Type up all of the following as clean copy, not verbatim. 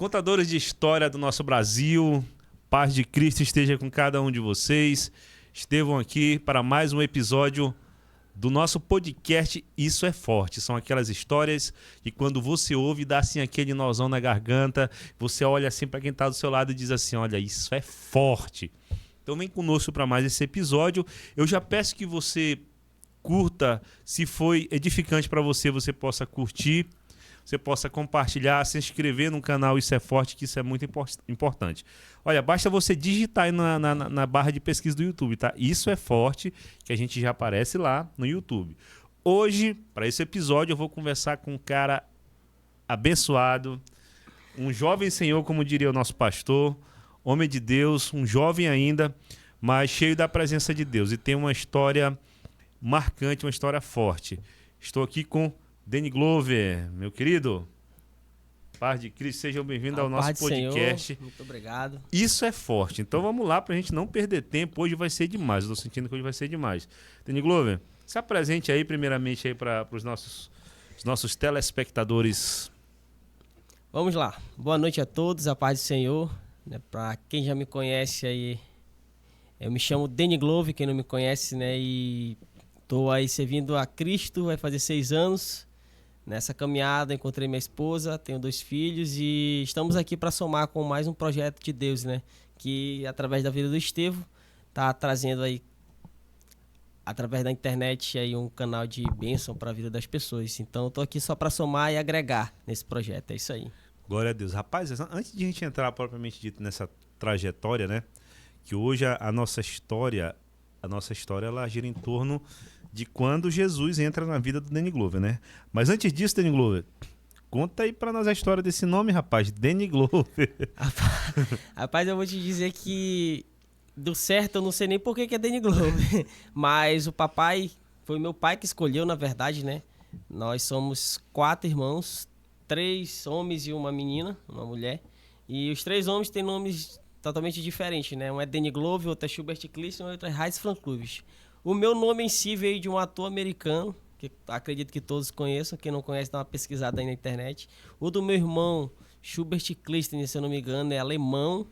Contadores de história do nosso Brasil, paz de Cristo esteja com cada um de vocês. Estevão aqui para mais um episódio do nosso podcast Isso é Forte. São aquelas histórias que quando você ouve dá assim aquele nozão na garganta, você olha assim para quem está do seu lado e diz assim, olha, isso é forte. Então vem conosco para mais esse episódio. Eu já peço que você curta, se foi edificante para você, você possa curtir, você possa compartilhar, se inscrever no canal Isso é Forte, que isso é muito importante. Olha, basta você digitar aí na barra de pesquisa do YouTube, tá? Isso é Forte, que a gente já aparece lá no YouTube. Hoje, para esse episódio, eu vou conversar com um cara abençoado, um jovem senhor, como diria o nosso pastor, homem de Deus, um jovem ainda, mas cheio da presença de Deus. E tem uma história marcante, uma história forte. Estou aqui com Danny Glover, meu querido. Paz de Cristo, sejam bem-vindos ao nosso podcast. Senhor, muito obrigado. Isso é forte. Então vamos lá para a gente não perder tempo. Hoje vai ser demais. Eu estou sentindo que hoje vai ser demais. Danny Glover, se apresente aí primeiramente aí para os nossos telespectadores. Vamos lá. Boa noite a todos, a paz do Senhor. Para quem já me conhece aí, eu me chamo Danny Glover, quem não me conhece, né? E estou aí servindo a Cristo, vai fazer 6 anos. Nessa caminhada encontrei minha esposa, tenho 2 filhos e estamos aqui para somar com mais um projeto de Deus, né? Que através da vida do Estevão está trazendo aí, através da internet, aí um canal de bênção para a vida das pessoas. Então estou aqui só para somar e agregar nesse projeto, é isso aí. Glória a Deus. Rapaz, antes de a gente entrar propriamente dito nessa trajetória, né? Que hoje a nossa história ela gira em torno de quando Jesus entra na vida do Danny Glover, né? Mas antes disso, Danny Glover, conta aí pra nós a história desse nome, rapaz, Danny Glover. Rapaz, eu vou te dizer que do certo eu não sei nem por que é Danny Glover, mas o papai, foi meu pai que escolheu, na verdade, né? Nós somos 4 irmãos, 3 homens e uma menina, uma mulher, e os 3 homens têm nomes totalmente diferentes, né? Um é Danny Glover, outro é Schubert Clifton, outro é Heinz Frankluvich. O meu nome em si veio de um ator americano, que acredito que todos conheçam. Quem não conhece, dá uma pesquisada aí na internet. O do meu irmão, Schubert Clifton, se eu não me engano, é alemão.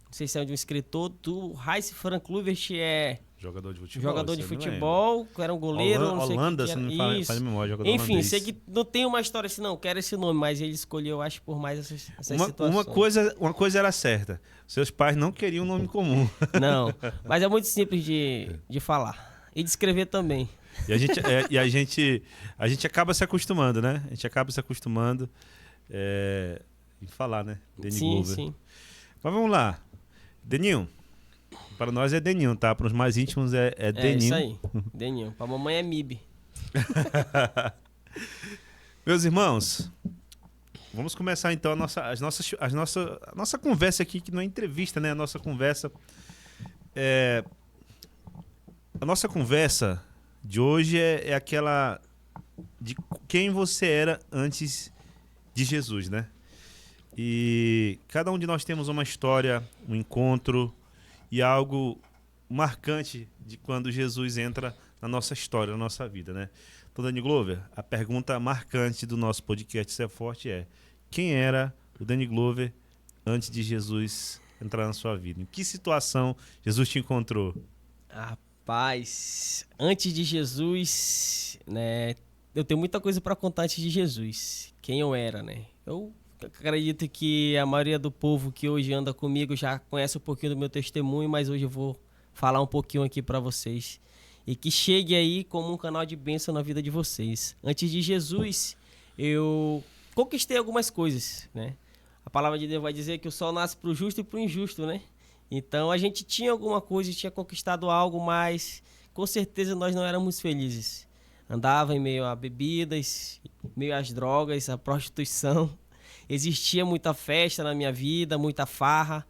Não sei se é de um escritor. Do Heinz Frankluvich é Jogador de futebol, que era um goleiro. Holanda, se não me faz memória, jogador Enfim, holandês. sei que não tem uma história assim, não, quero esse nome, mas ele escolheu, acho, por mais essas situações. Uma coisa era certa, seus pais não queriam um nome comum. Não, mas é muito simples de falar e de escrever também. E a gente acaba se acostumando, né? A gente acaba se acostumando em falar, né? Danny Glover. Sim. Mas vamos lá. Deninho. Para nós é Deninho, tá? Para os mais íntimos é Deninho. É isso aí, Deninho. Para mamãe é Mib. Meus irmãos, vamos começar então a nossa conversa aqui, que não é entrevista, né? A nossa conversa de hoje é aquela de quem você era antes de Jesus, né? E cada um de nós temos uma história, um encontro e algo marcante de quando Jesus entra na nossa história, na nossa vida, né? Então, Danny Glover, a pergunta marcante do nosso podcast Isso é Forte é: quem era o Danny Glover antes de Jesus entrar na sua vida? Em que situação Jesus te encontrou? Rapaz, antes de Jesus, né? Eu tenho muita coisa para contar antes de Jesus. Quem eu era, né? Eu acredito que a maioria do povo que hoje anda comigo já conhece um pouquinho do meu testemunho, mas hoje eu vou falar um pouquinho aqui para vocês. E que chegue aí como um canal de bênção na vida de vocês. Antes de Jesus, eu conquistei algumas coisas, né? A palavra de Deus vai dizer que o sol nasce para o justo e para o injusto, né? Então a gente tinha alguma coisa, tinha conquistado algo, mas com certeza nós não éramos felizes. Andava em meio a bebidas, meio às drogas, à prostituição. Existia muita festa na minha vida, muita farra.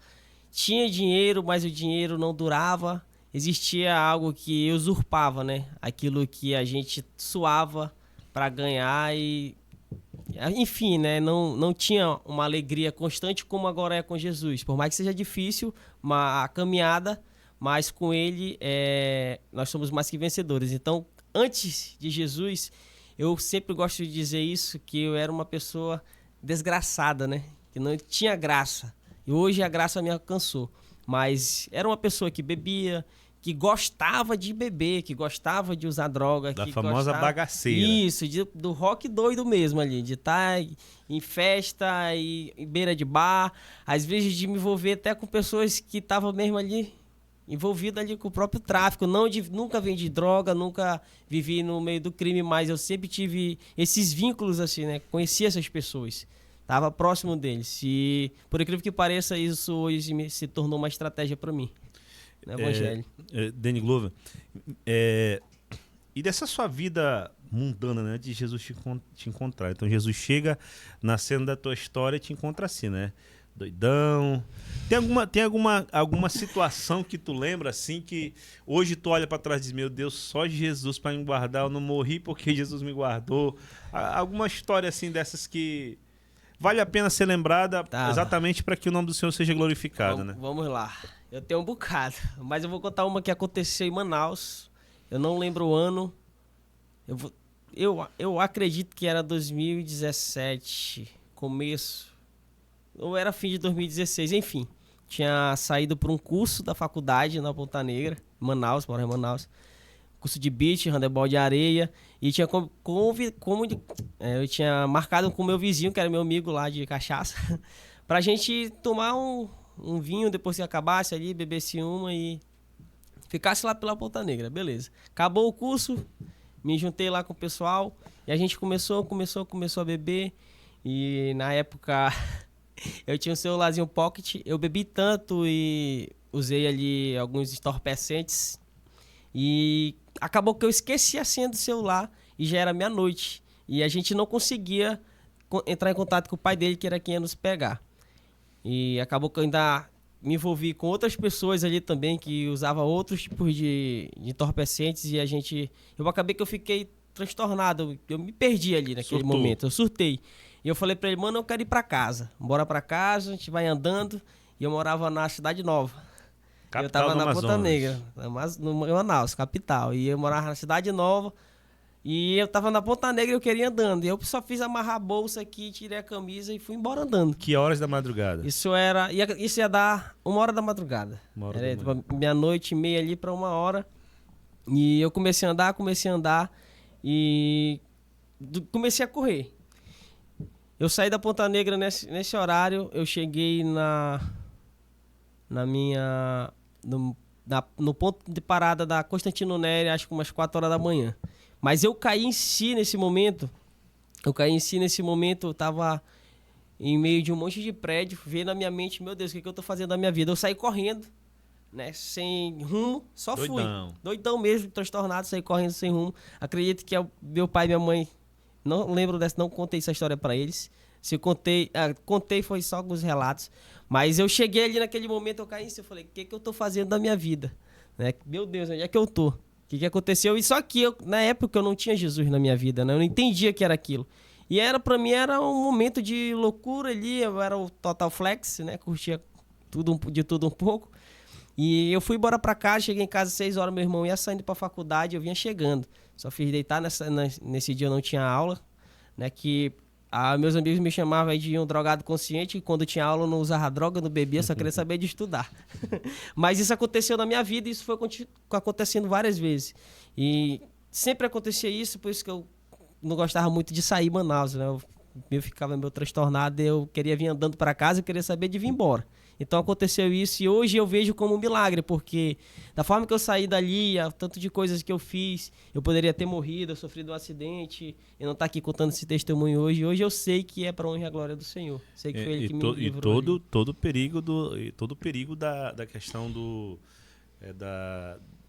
Tinha dinheiro, mas o dinheiro não durava. Existia algo que usurpava, né? Aquilo que a gente suava para ganhar e... Enfim, né? Não tinha uma alegria constante como agora é com Jesus. Por mais que seja difícil a caminhada, mas com Ele nós somos mais que vencedores. Então, antes de Jesus, eu sempre gosto de dizer isso, que eu era uma pessoa desgraçada, né? que não tinha graça. E hoje a graça me alcançou. Mas era uma pessoa que bebia, que gostava de beber, que gostava de usar droga. Da que famosa bagaceira. Isso, do rock doido mesmo ali, de estar em festa e em beira de bar, às vezes de me envolver até com pessoas que estavam mesmo ali, envolvidas ali com o próprio tráfico. Nunca vendi droga, nunca vivi no meio do crime, mas eu sempre tive esses vínculos assim, né? Conheci essas pessoas. Estava próximo deles. E, por incrível que pareça, isso hoje se tornou uma estratégia para mim. No Evangelho. Danny Glover, e dessa sua vida mundana, né? De Jesus te encontrar. Então, Jesus chega na cena da tua história e te encontra assim, né? Doidão. Tem alguma situação que tu lembra, assim, que hoje tu olha para trás e diz, meu Deus, só Jesus para me guardar, eu não morri porque Jesus me guardou. Alguma história, assim, dessas que vale a pena ser lembrada exatamente para que o nome do Senhor seja glorificado, né? Vamos lá. Eu tenho um bocado, mas eu vou contar uma que aconteceu em Manaus. Eu não lembro o ano. Eu acredito que era 2017, começo. Ou era fim de 2016, enfim. Tinha saído para um curso da faculdade na Ponta Negra, Manaus, moro em Manaus. Curso de beach, handebol de areia. E tinha eu tinha marcado com o meu vizinho, que era meu amigo lá de cachaça, pra gente tomar um vinho depois que acabasse ali, bebesse uma e ficasse lá pela Ponta Negra, beleza. Acabou o curso, me juntei lá com o pessoal e a gente começou a beber. E na época eu tinha um celularzinho pocket, eu bebi tanto e usei ali alguns entorpecentes e acabou que eu esqueci a senha do celular e já era meia-noite. E a gente não conseguia entrar em contato com o pai dele, que era quem ia nos pegar. E acabou que eu ainda me envolvi com outras pessoas ali também que usavam outros tipos de entorpecentes e eu acabei que eu fiquei transtornado, eu me perdi ali naquele momento, eu surtei. E eu falei pra ele, mano, eu quero ir pra casa, bora pra casa, a gente vai andando. E eu morava na Cidade Nova. Capital eu tava do na Amazonas. Ponta Negra, no Manaus, capital. E eu morava na Cidade Nova. E eu tava na Ponta Negra e eu queria ir andando. E eu só fiz amarrar a bolsa aqui, tirei a camisa e fui embora andando. Que horas da madrugada? Isso ia dar 1h da madrugada. Meia-noite e meia ali pra 1h. E eu comecei a andar e comecei a correr. Eu saí da Ponta Negra nesse horário, eu cheguei no ponto de parada da Constantino Nery, acho que umas 4h da manhã. Mas eu caí em si nesse momento, eu tava em meio de um monte de prédio, veio na minha mente, meu Deus, o que eu tô fazendo da minha vida? Eu saí correndo, né, sem rumo, só Doidão. fui. Doidão mesmo, transtornado, saí correndo sem rumo. Acredito que meu pai e minha mãe, não lembro dessa, não contei essa história pra eles. Se eu contei foi só alguns relatos. Mas eu cheguei ali naquele momento, eu caí em si, eu falei, o que eu tô fazendo da minha vida? Né? Meu Deus, onde é que eu tô? O que aconteceu? E só que na época eu não tinha Jesus na minha vida, né? Eu não entendia que era aquilo. E pra mim era um momento de loucura ali, eu era o total flex, né? Curtia de tudo um pouco. E eu fui embora pra casa, cheguei em casa às 6h, meu irmão ia saindo pra faculdade, eu vinha chegando. Só fiz deitar, nesse dia eu não tinha aula, né? Que meus amigos me chamavam de um drogado consciente, e quando tinha aula eu não usava droga, não bebia, só queria saber de estudar. Mas isso aconteceu na minha vida e isso foi acontecendo várias vezes. E sempre acontecia isso, por isso que eu não gostava muito de sair em Manaus, né? Eu ficava meio transtornado, eu queria vir andando para casa e queria saber de vir embora. Então aconteceu isso e hoje eu vejo como um milagre, porque da forma que eu saí dali, tanto de coisas que eu fiz, eu poderia ter morrido, eu sofri um acidente, eu não estar aqui contando esse testemunho hoje. Hoje eu sei que é para honra e a glória do Senhor. Sei que foi Ele que me livrou. E todo o perigo da questão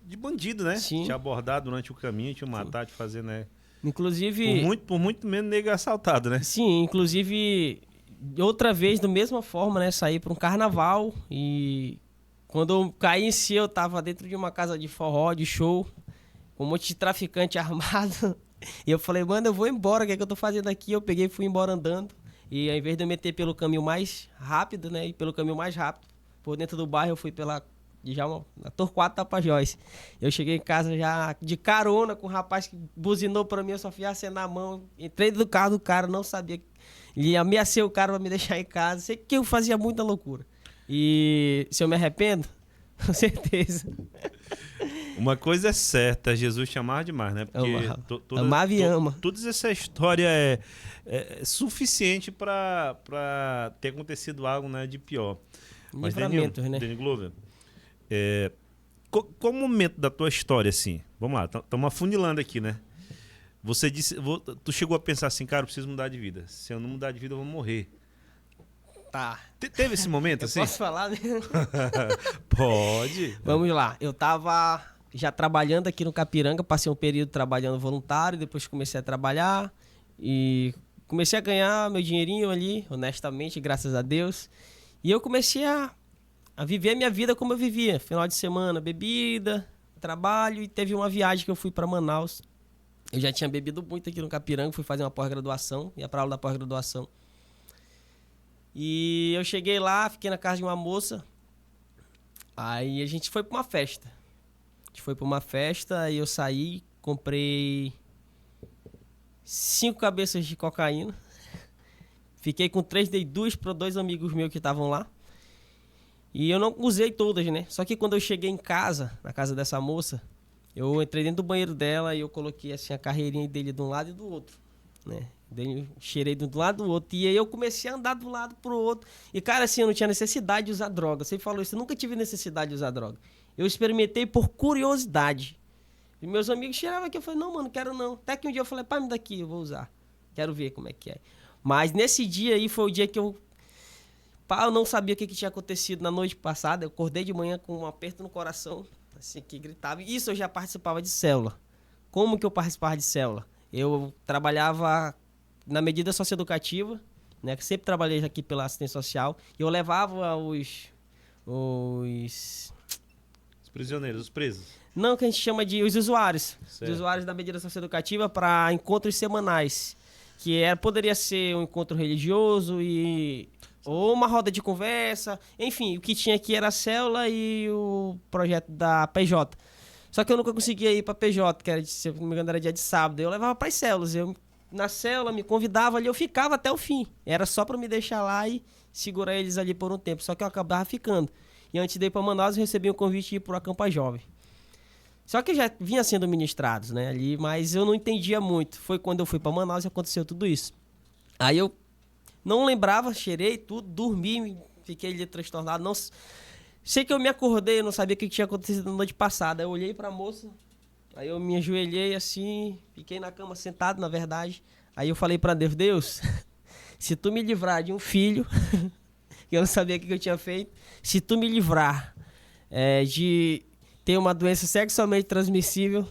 de bandido, né? Sim. Te abordar durante o caminho, te matar, te fazer, né? Inclusive... Por muito menos nego assaltado, né? Sim, inclusive... Outra vez, da mesma forma, né? Saí para um carnaval e quando eu caí em si, eu tava dentro de uma casa de forró, de show, com um monte de traficante armado. E eu falei, mano, eu vou embora, o que é que eu tô fazendo aqui? Eu peguei e fui embora andando. E ao invés de eu meter pelo caminho mais rápido, né? E pelo caminho mais rápido, por dentro do bairro, eu fui pela na Torquato Tapajós. Eu cheguei em casa já de carona com o rapaz que buzinou pra mim, eu só fui acenar a mão. Entrei do carro do cara, não sabia. Ele ameacei o cara pra me deixar em casa. Sei que eu fazia muita loucura. E se eu me arrependo? Com certeza. Uma coisa é certa, Jesus te amava demais, né? Porque amava e ama. Toda essa história é suficiente para ter acontecido algo, né, de pior. Mas, Livramentos, né? Danny Glover, qual o momento da tua história, assim? Vamos lá, estamos afunilando aqui, né? Você disse, tu chegou a pensar assim, cara, eu preciso mudar de vida. Se eu não mudar de vida, eu vou morrer. Tá. Teve esse momento, assim? Posso falar, né? Pode. Vamos lá. Eu tava já trabalhando aqui no Capiranga, passei um período trabalhando voluntário, depois comecei a trabalhar e comecei a ganhar meu dinheirinho ali, honestamente, graças a Deus. E eu comecei a viver a minha vida como eu vivia. Final de semana, bebida, trabalho, e teve uma viagem que eu fui para Manaus. Eu já tinha bebido muito aqui no Capiranga, fui fazer uma pós-graduação, ia para aula da pós-graduação. E eu cheguei lá, fiquei na casa de uma moça. Aí a gente foi para uma festa. Aí eu saí, comprei 5 cabeças de cocaína. Fiquei com 3, dei 2 para 2 amigos meus que estavam lá. E eu não usei todas, né? Só que quando eu cheguei em casa, na casa dessa moça, eu entrei dentro do banheiro dela e eu coloquei assim a carreirinha dele de um lado e do outro, né? Cheirei de um lado do outro. E aí eu comecei a andar de um lado pro outro. E, cara, assim, eu não tinha necessidade de usar droga. Você falou isso, eu nunca tive necessidade de usar droga. Eu experimentei por curiosidade. E meus amigos cheiravam aqui, eu falei, não, mano, quero não. Até que um dia eu falei, pai, me dá aqui, eu vou usar. Quero ver como é que é. Mas nesse dia aí foi o dia que eu não sabia o que tinha acontecido na noite passada. Eu acordei de manhã com um aperto no coração, assim, que gritava. E isso eu já participava de célula. Como que eu participava de célula? Eu trabalhava na medida socioeducativa, né? Que sempre trabalhei aqui pela assistência social. E eu levava os prisioneiros, os presos. Não, que a gente chama de os usuários. Certo. Os usuários da medida socioeducativa para encontros semanais. Que poderia ser um encontro religioso ou uma roda de conversa. Enfim, o que tinha aqui era a célula e o projeto da PJ. Só que eu nunca conseguia ir para PJ, que era, se eu não me engano, era dia de sábado. Eu levava para as células. Na célula, me convidava ali, eu ficava até o fim. Era só para me deixar lá e segurar eles ali por um tempo. Só que eu acabava ficando. E antes de ir para Manaus, eu recebi um convite de ir para o Acampa Jovem. Só que já vinha sendo ministrados, né, ali, mas eu não entendia muito. Foi quando eu fui para Manaus e aconteceu tudo isso. Aí eu não lembrava, cheirei tudo, dormi, fiquei ali transtornado. Não sei que eu me acordei, eu não sabia o que tinha acontecido na noite passada. Eu olhei para a moça, aí eu me ajoelhei assim, fiquei na cama sentado, na verdade. Aí eu falei para Deus, se tu me livrar de um filho, que eu não sabia o que eu tinha feito, se tu me livrar de ter uma doença sexualmente transmissível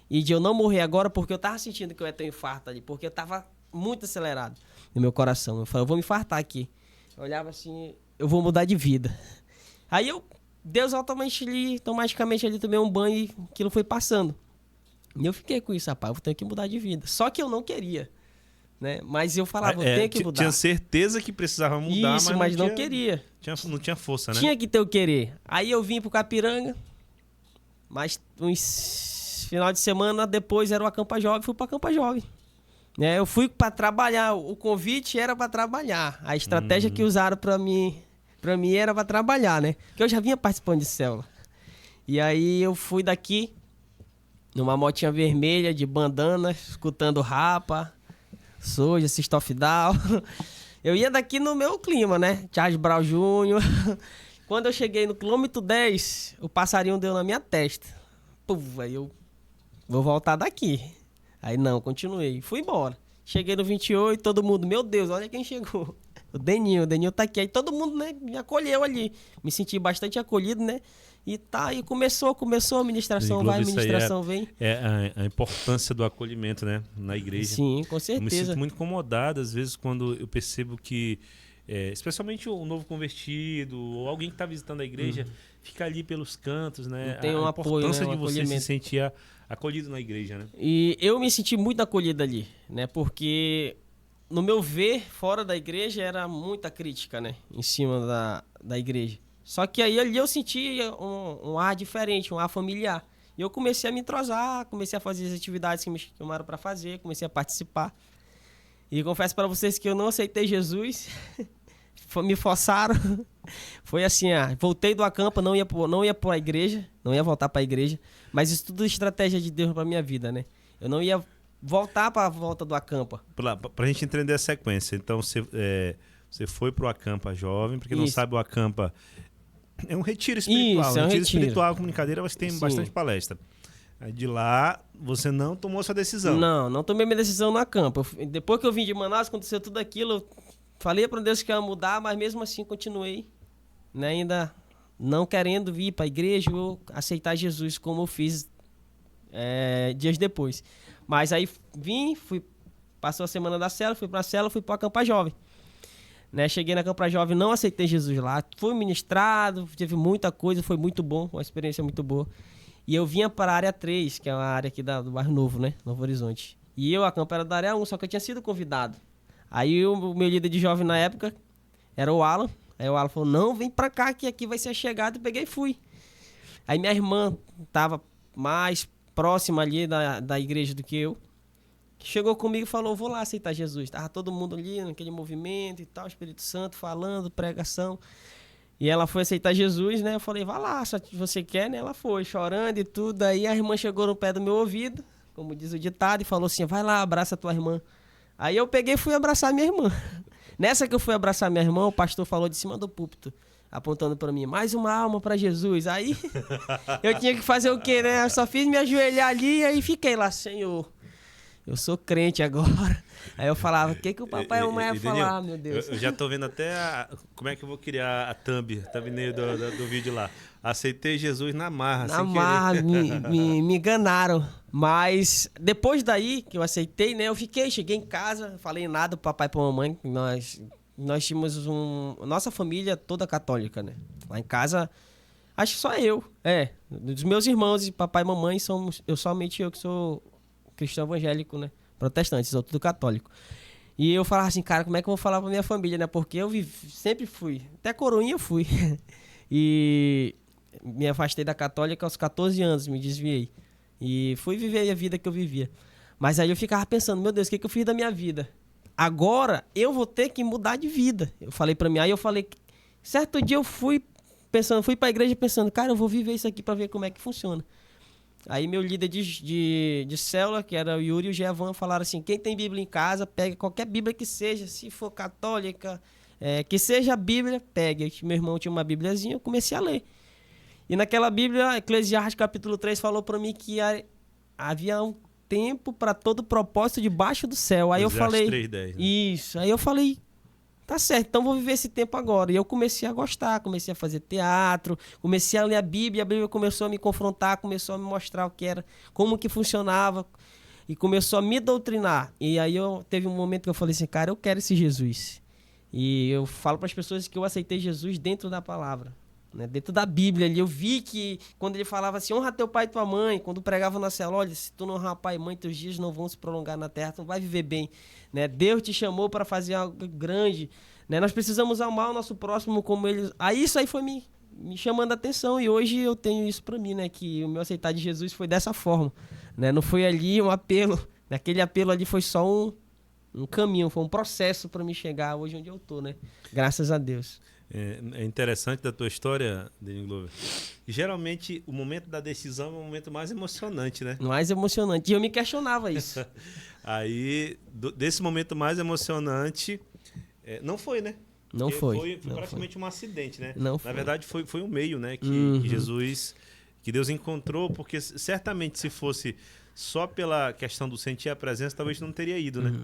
e de eu não morrer agora, porque eu tava sentindo que eu ia ter um infarto ali, porque eu tava muito acelerado no meu coração. Eu falei, eu vou me infartar aqui. Eu olhava assim, eu vou mudar de vida. Aí Deus automaticamente ali tomei um banho e aquilo foi passando. E eu fiquei com isso, rapaz, eu vou ter que mudar de vida. Só que eu não queria, né? Mas eu falava, eu tenho que mudar. Tinha certeza que precisava mudar, isso, mas não queria. Não tinha força, né? Tinha que ter o querer. Aí eu vim pro Capiranga, mas uns final de semana depois era o Acampa Jovem, fui pro Acampa Jovem. Eu fui para trabalhar, o convite era para trabalhar. A estratégia que usaram para mim era para trabalhar, né? Porque eu já vinha participando de célula. E aí eu fui daqui, numa motinha vermelha, de bandana, escutando Rapa, Soja, System of Down. Eu ia daqui no meu clima, né? Charles Brown Jr. Quando eu cheguei no quilômetro 10, o passarinho deu na minha testa. Puf, aí eu vou voltar daqui. Aí não, continuei. Fui embora. Cheguei no 28, todo mundo, meu Deus, olha quem chegou. O Deninho tá aqui. Aí todo mundo, né, me acolheu ali. Me senti bastante acolhido, né? E tá, e começou a ministração, vai, a ministração vem. A importância do acolhimento, né, na igreja. Sim, com certeza. Eu me sinto muito incomodado, às vezes, quando eu percebo que, especialmente o novo convertido, ou alguém que está visitando a igreja, fica ali pelos cantos, né? Não tem um apoio, importância né, de você se sentir acolhido na igreja, né? E eu me senti muito acolhido ali, né? Porque, no meu ver, fora da igreja, era muita crítica, né? Em cima da igreja. Só que aí ali eu senti um ar diferente, um ar familiar. E eu comecei a me entrosar, comecei a fazer as atividades que me chamaram para fazer, comecei a participar. E confesso para vocês que eu não aceitei Jesus, me forçaram. Foi assim, voltei do acampa, não ia para a igreja, não ia voltar para a igreja, mas isso tudo é estratégia de Deus para minha vida, né? Eu não ia voltar para a volta do acampa. Para a gente entender a sequência, então você foi para o acampa jovem, porque não sabe, o acampa é um retiro espiritual. Isso, é um retiro espiritual, comunicadeira, você tem bastante palestra. Aí de lá, você não tomou sua decisão. Não tomei minha decisão no acampa. Depois que eu vim de Manaus, aconteceu tudo aquilo, eu falei para Deus que ia mudar, mas mesmo assim continuei, né, ainda não querendo vir para a igreja ou aceitar Jesus como eu fiz dias depois. Mas aí passou a semana da célula, fui para a célula, fui para o acampa jovem. Né, cheguei na Campa Jovem, não aceitei Jesus lá, fui ministrado, teve muita coisa, foi muito bom, uma experiência muito boa. E eu vinha para a área 3, que é uma área aqui do bairro Novo, né, Novo Horizonte. E a Campa era da área 1, só que eu tinha sido convidado. Aí o meu líder de jovem na época era o Alan. Aí o Alan falou, não, vem para cá que aqui vai ser a chegada. Eu peguei e fui. Aí minha irmã estava mais próxima ali da igreja do que eu. Chegou comigo e falou, vou lá aceitar Jesus. Tava todo mundo ali naquele movimento e tal, Espírito Santo falando, pregação. E ela foi aceitar Jesus, né? Eu falei, vai lá, se você quer, né? Ela foi, chorando e tudo. Aí a irmã chegou no pé do meu ouvido, como diz o ditado, e falou assim, vai lá, abraça a tua irmã. Aí eu peguei e fui abraçar minha irmã. Nessa que eu fui abraçar minha irmã, o pastor falou de cima do púlpito, apontando para mim, mais uma alma para Jesus. Aí eu tinha que fazer o quê, né? Eu só fiz me ajoelhar ali e aí fiquei lá, Senhor, eu sou crente agora. Aí eu falava, o que o papai e a mamãe iam falar, meu Deus? Eu já tô vendo até como é que eu vou criar a thumbnail do vídeo lá. Aceitei Jesus na marra, na marra, me enganaram. Mas depois daí que eu aceitei, né? Cheguei em casa, falei nada pro papai e pra mamãe. Nós tínhamos nossa família toda católica, né? Lá em casa, acho que só eu. Dos meus irmãos e papai e mamãe, somente eu que sou cristão evangélico, né? Protestantes, sou tudo católico. E eu falava assim, cara, como é que eu vou falar pra minha família, né? Porque eu sempre fui, até coroinha eu fui. E me afastei da católica aos 14 anos, me desviei. E fui viver a vida que eu vivia. Mas aí eu ficava pensando, meu Deus, o que eu fiz da minha vida? Agora eu vou ter que mudar de vida. Eu falei pra mim, aí eu falei, certo dia eu fui pra igreja pensando, cara, eu vou viver isso aqui pra ver como é que funciona. Aí meu líder de célula, que era o Yuri e o Gevan, falaram assim, quem tem Bíblia em casa, pega qualquer Bíblia que seja, se for católica, que seja a Bíblia, pega. Meu irmão tinha uma Bíbliazinha, eu comecei a ler. E naquela Bíblia, Eclesiastes capítulo 3 falou para mim que havia um tempo para todo propósito debaixo do céu. Aí eu falei, 3:10, né? Isso. Aí eu falei, tá certo, então vou viver esse tempo agora. E eu comecei a gostar, comecei a fazer teatro, comecei a ler a Bíblia começou a me confrontar, começou a me mostrar o que era, como que funcionava, e começou a me doutrinar. E aí teve um momento que eu falei assim, cara, eu quero esse Jesus. E eu falo para as pessoas que eu aceitei Jesus dentro da palavra, né? Dentro da Bíblia ali. Eu vi que quando ele falava assim, honra teu pai e tua mãe, quando pregava na célula, olha, se tu não honrar pai e mãe, teus dias não vão se prolongar na terra, tu não vai viver bem, né? Deus te chamou para fazer algo grande, né? Nós precisamos amar o nosso próximo como ele. Aí isso aí foi me chamando a atenção, e hoje eu tenho isso para mim, né? Que o meu aceitar de Jesus foi dessa forma, né? Não foi ali um apelo, aquele apelo ali foi só um caminho, foi um processo para me chegar hoje onde eu tô, né? Graças a Deus. É interessante da tua história, Denis Glover. Geralmente o momento da decisão é o momento mais emocionante, né? Mais emocionante. E eu me questionava isso. Aí, desse momento mais emocionante, não foi, né? Não foi. Foi praticamente um acidente, né? Não foi. Na verdade, foi um meio, né? Que Jesus, que Deus encontrou, porque certamente se fosse só pela questão do sentir a presença, talvez não teria ido, né?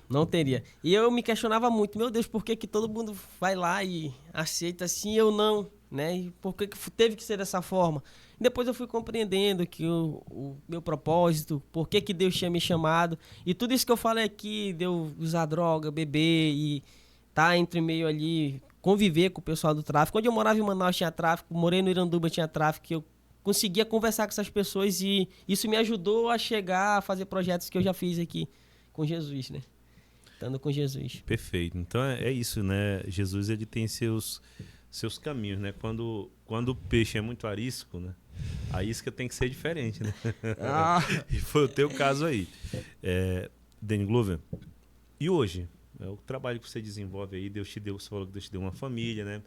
Não teria. E eu me questionava muito, meu Deus, por que todo mundo vai lá e aceita assim, eu não, né? E por que teve que ser dessa forma? E depois eu fui compreendendo que o meu propósito, por que Deus tinha me chamado, e tudo isso que eu falei aqui, de eu usar droga, beber e tá entre meio ali, conviver com o pessoal do tráfico. Onde eu morava em Manaus tinha tráfico, morei no Iranduba tinha tráfico, eu conseguia conversar com essas pessoas e isso me ajudou a chegar a fazer projetos que eu já fiz aqui com Jesus, né? Estando com Jesus. Perfeito. Então é isso, né? Jesus, ele tem seus seus caminhos, né? Quando o peixe é muito arisco, né? A isca tem que ser diferente, né? E foi o teu caso aí. Danny Glover, e hoje? O trabalho que você desenvolve aí, Deus te deu, você falou que Deus te deu uma família, né?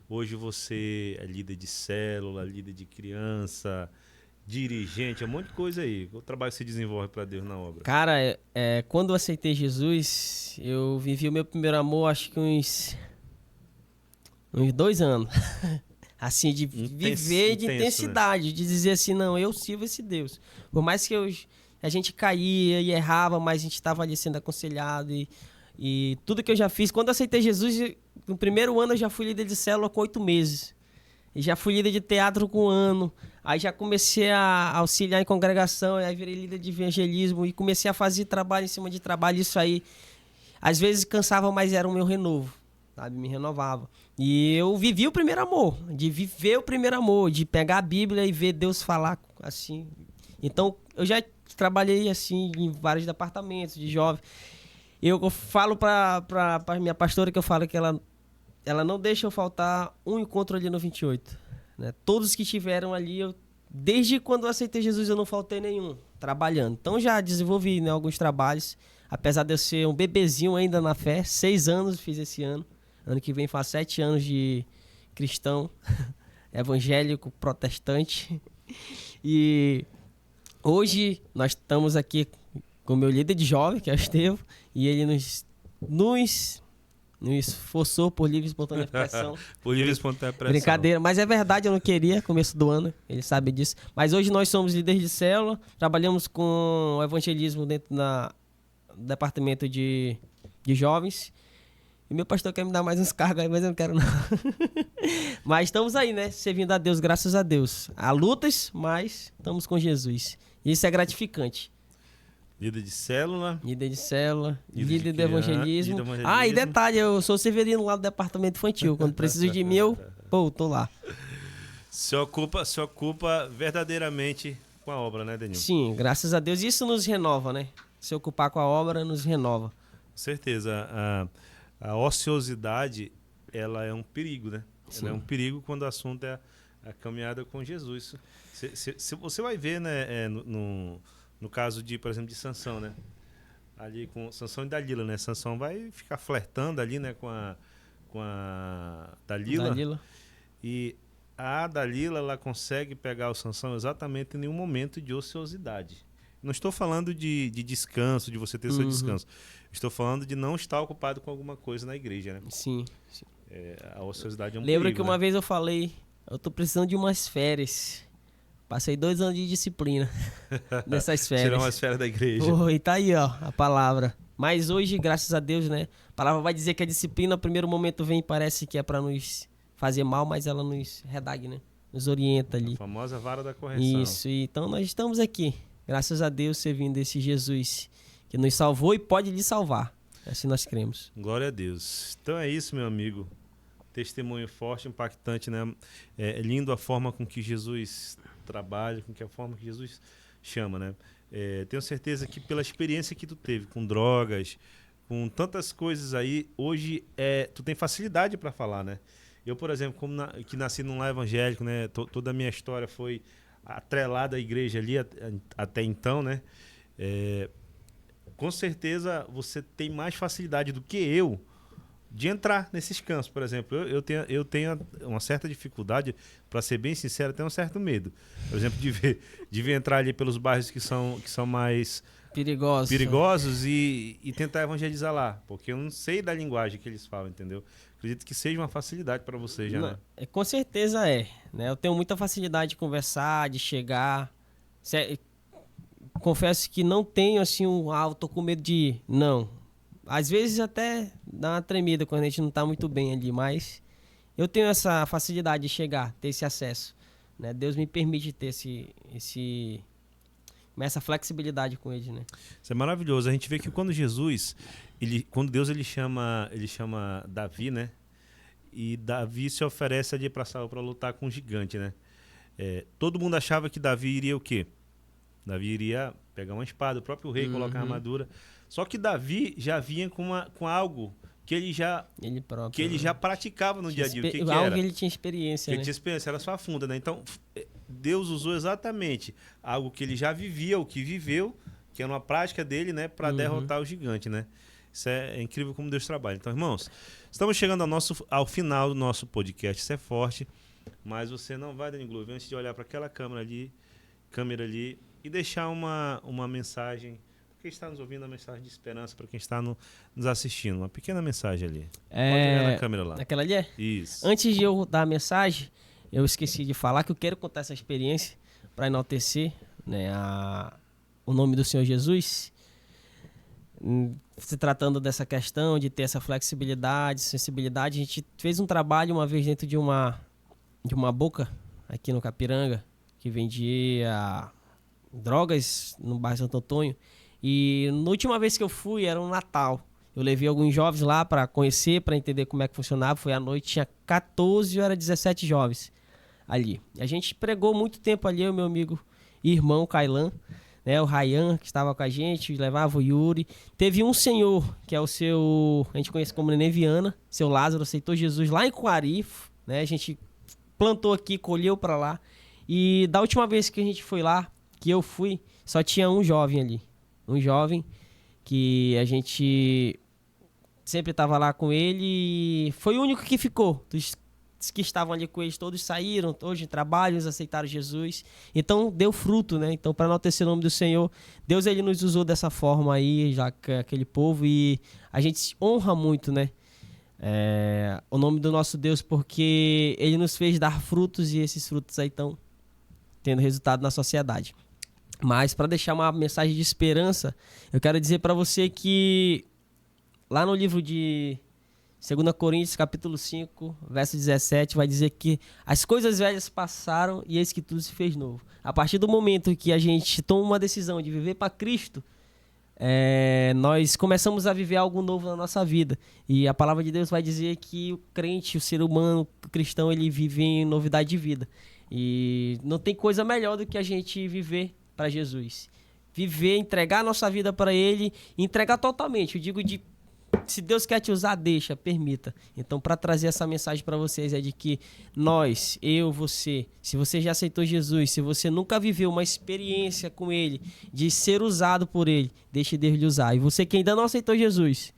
Hoje você é líder de célula, líder de criança, dirigente, um monte de coisa aí. O trabalho que você desenvolve para Deus na obra? Cara, quando eu aceitei Jesus, eu vivi o meu primeiro amor, acho que uns 2 anos. Assim, de viver de intensidade, né? De dizer assim, não, eu sirvo esse Deus. Por mais que a gente caía e errava, mas a gente estava ali sendo aconselhado e tudo que eu já fiz. Quando eu aceitei Jesus, no primeiro ano eu já fui líder de célula com 8 meses. E já fui líder de teatro com 1 ano. Aí já comecei a auxiliar em congregação, aí virei líder de evangelismo e comecei a fazer trabalho em cima de trabalho. Isso aí, às vezes cansava, mas era o meu renovo, sabe? Me renovava. E eu vivi o primeiro amor, de viver o primeiro amor, de pegar a Bíblia e ver Deus falar assim. Então, eu já trabalhei assim em vários departamentos de jovem. Eu falo para minha pastora que eu falo que ela não deixa eu faltar um encontro ali no 28. Né? Todos que estiveram ali, desde quando eu aceitei Jesus, eu não faltei nenhum, trabalhando. Então já desenvolvi, né, alguns trabalhos, apesar de eu ser um bebezinho ainda na fé, 6 anos fiz esse ano. Ano que vem faço 7 anos de cristão, evangélico, protestante. E hoje nós estamos aqui com o meu líder de jovem, que é o Estevam, e ele nos esforçou por livre e espontânea expressão. Por livre e espontânea expressão. Brincadeira, mas é verdade, eu não queria, começo do ano, ele sabe disso. Mas hoje nós somos líderes de célula, trabalhamos com o evangelismo dentro do departamento de jovens. E meu pastor quer me dar mais uns cargos aí, mas eu não quero não. Mas estamos aí, né? Servindo a Deus, graças a Deus. Há lutas, mas estamos com Jesus. E isso é gratificante. Líder de célula. Líder de célula. Líder de evangelismo. E detalhe, eu sou severino lá do departamento infantil. Quando preciso de mim, tô lá. Se ocupa verdadeiramente com a obra, né, Danilo? Sim, graças a Deus. Isso nos renova, né? Se ocupar com a obra, nos renova. Com certeza. A ociosidade, ela é um perigo, né? Sim. Ela é um perigo quando o assunto é a caminhada com Jesus. Você vai ver, né, no caso de, por exemplo, de Sansão, né? Ali com Sansão e Dalila, né? Sansão vai ficar flertando ali, né, com a Dalila. E a Dalila, ela consegue pegar o Sansão exatamente em um momento de ociosidade. Não estou falando de descanso, de você ter seu descanso. Estou falando de não estar ocupado com alguma coisa na igreja, né? Sim. A ociosidade é um Lembra perigo, que uma né? vez eu falei, eu tô precisando de umas férias. Passei 2 anos de disciplina nessas férias. Tirar umas férias da igreja. E tá aí, ó, a palavra. Mas hoje, graças a Deus, né? A palavra vai dizer que a disciplina, no primeiro momento, vem e parece que é para nos fazer mal, mas ela nos redague, né? Nos orienta ali. A famosa vara da correção. Isso, então nós estamos aqui. Graças a Deus, servindo esse Jesus que nos salvou e pode lhe salvar. Assim nós cremos. Glória a Deus. Então é isso, meu amigo. Testemunho forte, impactante, né? É lindo a forma com que Jesus trabalha, com que a forma que Jesus chama, né? Tenho certeza que pela experiência que tu teve com drogas, com tantas coisas aí, hoje tu tem facilidade para falar, né? Eu, por exemplo, que nasci num lar evangélico, né? Toda a minha história foi atrelada à igreja ali até então, né? Com certeza você tem mais facilidade do que eu de entrar nesses campos, por exemplo. Eu tenho uma certa dificuldade, para ser bem sincero, tenho um certo medo. Por exemplo, de ver entrar ali pelos bairros que são mais perigosos e tentar evangelizar lá, porque eu não sei da linguagem que eles falam, entendeu? Acredito que seja uma facilidade para você já, né? Com certeza né? Eu tenho muita facilidade de conversar, de chegar. Confesso que não tenho assim eu tô com medo de ir. Não. Às vezes até dá uma tremida quando a gente não tá muito bem ali, mas eu tenho essa facilidade de chegar, ter esse acesso, né? Deus me permite ter essa flexibilidade com ele, né? Isso é maravilhoso. A gente vê que quando quando Deus ele chama Davi, né? E Davi se oferece ali para lutar com um gigante, né? Todo mundo achava que Davi iria o quê? Davi iria pegar uma espada, o próprio rei colocar a armadura. Só que Davi já vinha com algo que ele já praticava no dia a dia. O que algo era? que ele tinha experiência, Ele tinha experiência, era sua funda, né? Então, Deus usou exatamente algo que ele já vivia, o que viveu, que era uma prática dele, né? Para derrotar o gigante, né? Isso é incrível como Deus trabalha. Então, irmãos, estamos chegando ao final do nosso podcast. Isso é forte, mas você não vai, Dani Glover, antes de olhar para aquela câmera ali, e deixar uma mensagem, para quem está nos ouvindo, uma mensagem de esperança, para quem está nos assistindo, uma pequena mensagem ali. Pode olhar na câmera lá. Naquela ali é? Isso. Antes de eu dar a mensagem, eu esqueci de falar que eu quero contar essa experiência para enaltecer, né, o nome do Senhor Jesus. Se tratando dessa questão de ter essa flexibilidade, sensibilidade, a gente fez um trabalho uma vez dentro de uma boca aqui no Capiranga, que vendia drogas no bairro Santo Antônio. E na última vez que eu fui, era um Natal. Eu levei alguns jovens lá para conhecer, para entender como é que funcionava. Foi à noite, tinha 14 ou era 17 jovens ali. A gente pregou muito tempo ali, o meu amigo e irmão Kailan, né, o Rayan, que estava com a gente, levava o Yuri. Teve um senhor, que é a gente conhece como Nenê Viana, seu Lázaro, aceitou Jesus lá em Coari, né? A gente plantou aqui, colheu para lá. E da última vez que a gente foi lá, que eu fui, só tinha um jovem ali. Um jovem que a gente sempre estava lá com ele e foi o único que ficou. Dos que estavam ali com eles, todos saíram, todos de trabalho, eles aceitaram Jesus. Então, deu fruto, né? Então, para enaltecer o nome do Senhor, Deus, ele nos usou dessa forma aí, já que aquele povo, e a gente honra muito, né? O nome do nosso Deus, porque ele nos fez dar frutos e esses frutos aí estão tendo resultado na sociedade. Mas, para deixar uma mensagem de esperança, eu quero dizer para você que lá no livro de 2 Coríntios, capítulo 5, verso 17, vai dizer que as coisas velhas passaram e eis que tudo se fez novo. A partir do momento que a gente toma uma decisão de viver para Cristo, nós começamos a viver algo novo na nossa vida. E a palavra de Deus vai dizer que o crente, o ser humano, o cristão, ele vive em novidade de vida. E não tem coisa melhor do que a gente viver para Jesus. Viver, entregar a nossa vida para Ele, entregar totalmente. Eu digo se Deus quer te usar, deixa, permita. Então, para trazer essa mensagem para vocês é de que nós, eu, você, se você já aceitou Jesus, se você nunca viveu uma experiência com Ele, de ser usado por Ele, deixe Deus lhe usar. E você que ainda não aceitou Jesus,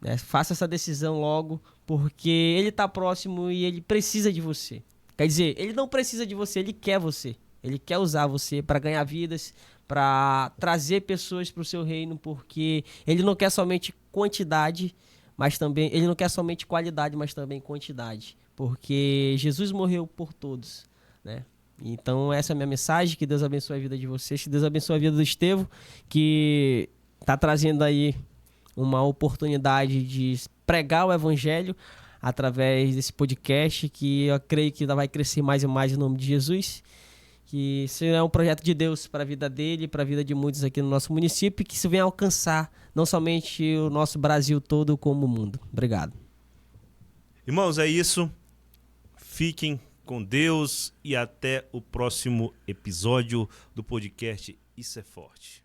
né, faça essa decisão logo, porque Ele está próximo e Ele precisa de você. Quer dizer, Ele não precisa de você, Ele quer você. Ele quer usar você para ganhar vidas, para trazer pessoas para o seu reino, porque Ele não quer somente quantidade, mas também Ele não quer somente qualidade, mas também quantidade, porque Jesus morreu por todos, né? Então essa é a minha mensagem, que Deus abençoe a vida de vocês, que Deus abençoe a vida do Estevão, que está trazendo aí uma oportunidade de pregar o Evangelho através desse podcast, que eu creio que ainda vai crescer mais e mais em nome de Jesus. Que isso é um projeto de Deus para a vida dele, para a vida de muitos aqui no nosso município, e que isso venha alcançar não somente o nosso Brasil todo, como o mundo. Obrigado. Irmãos, é isso. Fiquem com Deus e até o próximo episódio do podcast Isso é Forte.